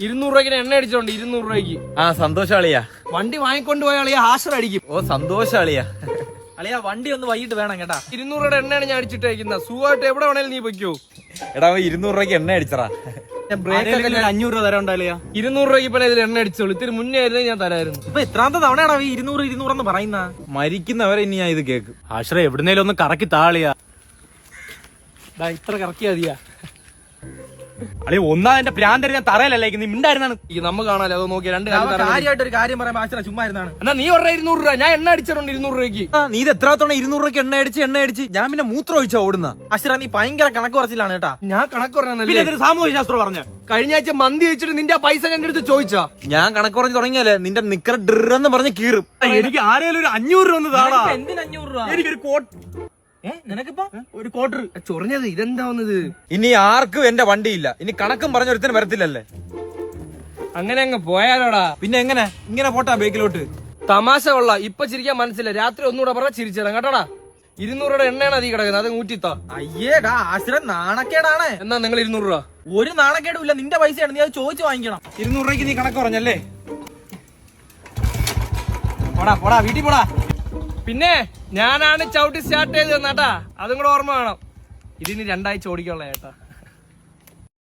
200 രൂപയ്ക്ക് എണ്ണ അടിച്ചോണ്ട് 200 രൂപയ്ക്ക്. ആ സന്തോഷം അളിയാ. വണ്ടി വാങ്ങിക്കൊണ്ട് പോയ അളിയാ ഹാഷർ അടിക്കും. ഓ സന്തോഷം അളിയാ. അളിയാ വണ്ടി ഒന്ന് വൈകിട്ട് വേണം കേട്ടാ. 200 രൂപയുടെ എണ്ണയാണ് ഞാൻ അടിച്ചിട്ടേക്കുന്നത്. സുഖമായിട്ട് എവിടെ വേണേലും നീ പൊയ്ക്കോ. എടാ 200 രൂപയ്ക്ക് എണ്ണ അടിച്ചറാ. ബ്രേക്ക് 500 രൂപ തരാൻ അളിയാ. 200 രൂപയ്ക്ക് ഇപ്പൊ ഇതിൽ എണ്ണ അടിച്ചോളൂ. ഇത്തിരി മുന്നേ ആയിരുന്നു ഞാൻ തരായിരുന്നു. ഇപ്പൊ എത്രാമത്തെ തവണയാടാ 200 എന്ന് പറയുന്ന? മരിക്കുന്നവരെ ഇനി ഞാൻ ഇത് കേക്കും. ആശ്ര എവിടുന്നേലും ഒന്ന് കറക്കി താളിയാ. ഇത്ര കറക്കിയാ മതിയാ. അളിയ ഒന്നാ എന്റെ പ്രാന്തരി ഞാൻ തറയല്ലേ നീ മിണ്ടായിരുന്നാണ്. നമ്മ കാണാലോ അത് നോക്കിയാ രണ്ട് കാര്യമായിട്ട് ഒരു കാര്യം പറയാൻ ആശ്ര ചുമ്മാ ഇരുന്നാണ്. എന്നാ നീ പറഞ്ഞ 200 രൂപ ഞാൻ എണ്ണ അടിച്ചിട്ടുണ്ട് 200 രൂപയ്ക്ക്. നീ ഇത് എത്ര തവണ 200 രൂപയ്ക്ക് എണ്ണ അടിച്ച് ഞാൻ പിന്നെ മൂത്രം ഒഴിച്ചാ ഓടുന്ന. ആശ്ര നീ ഭയങ്കര കണക്ക് കുറച്ചിലാണ് കേട്ടാ. ഞാൻ കണക്ക് പിന്നെ പറഞ്ഞല്ലേ. സാമൂഹ്യ ശാസ്ത്രം പറഞ്ഞ കഴിഞ്ഞ ആഴ്ച മന്തി വെച്ചിട്ട് നിന്റെ ആ പൈസ എന്റെ അടുത്ത് ചോദിച്ചാ. ഞാൻ കണക്ക് പറഞ്ഞു തുടങ്ങിയാലേ നിന്റെ നിക്കറ ഡ്രെന്ന് പറഞ്ഞ് കീറും. എനിക്ക് ആരെങ്കിലും ഒരു 500 രൂപ ഒന്ന് താടാ. എന്തിന് 500 രൂപ? എനിക്കൊരു കോട്ട്. നിനക്കിപ്പോ ഒരു കോട്ടർ ചൊറിഞ്ഞത് ഇതെന്താ വന്നത്? ഇനി ആർക്കും എന്റെ വണ്ടിയില്ല. ഇനി കണക്കും പറഞ്ഞൊരുത്തന് വരത്തില്ലല്ലേ. അങ്ങനെ അങ്ങ് പോയാലോടാ. പിന്നെ എങ്ങനെ ഇങ്ങനെ പോട്ടാ ബേക്കിലോട്ട്? തമാശ കൊള്ള. ഇപ്പൊ ചിരിക്കാൻ മനസ്സില്ല. രാത്രി ഒന്നുകൂടെ പറഞ്ഞ ചിരിച്ചേരാം കേട്ടോടാ. 200 രൂപയുടെ എണ്ണയാണ് അതി കിടക്കുന്നത്. അത് ഊറ്റിത്താ. അയ്യേടാ ആശ്ര നാണക്കേടാണ്. എന്നാ നിങ്ങൾ 200 രൂപ. ഒരു നാണക്കേടും ഇല്ല. നിന്റെ പൈസയാണ്. നീ അത് ചോദിച്ചു വാങ്ങിക്കണം. 200 രൂപയ്ക്ക് നീ കണക്ക് പറഞ്ഞല്ലേ? പോടാ വീട്ടിൽ പോടാ. പിന്നെ ഞാനാണ് ചവിട്ടി സ്റ്റാർട്ട് ചെയ്ത് തന്നാട്ടാ. അതും കൂടെ ഓർമ്മ വേണം. ഇതിന് 2 ആഴ്ച ഓടിക്കാനുള്ള ചേട്ടാ.